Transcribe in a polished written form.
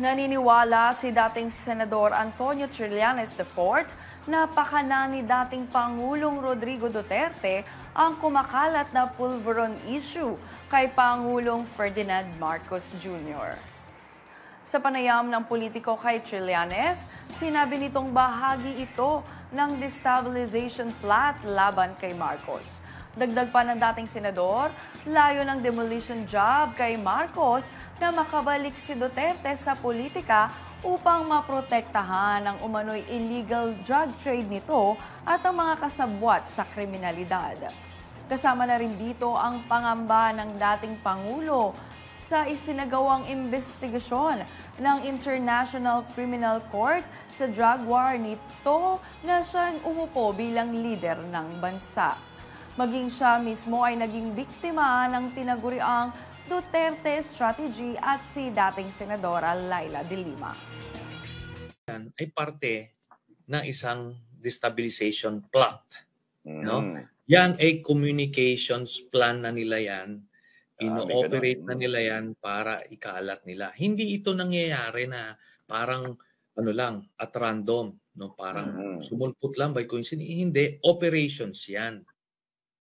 Naniniwala si dating Senador Antonio Trillanes IV na pakana ni dating Pangulong Rodrigo Duterte ang kumakalat na pulveron issue kay Pangulong Ferdinand Marcos Jr. Sa panayam ng politiko kay Trillanes, sinabi nitong bahagi ito ng destabilization plot laban kay Marcos. Dagdag pa ng dating senador, layo ng demolition job kay Marcos na makabalik si Duterte sa politika upang maprotektahan ang umano'y illegal drug trade nito at ang mga kasabwat sa kriminalidad. Kasama na rin dito ang pangamba ng dating Pangulo sa isinagawang investigasyon ng International Criminal Court sa drug war nito na siyang umupo bilang leader ng bansa. Maging siya mismo ay naging biktima ng tinaguriang Duterte strategy at si dating Senadora Laila de Lima. Yan ay parte ng isang destabilization plot. No? Yan ay communications plan na nila yan. Ino-operate na nila yan para ikalat nila. Hindi ito nangyayari na parang at random. No? Parang sumulpot lang by coincidence. Hindi, operations yan.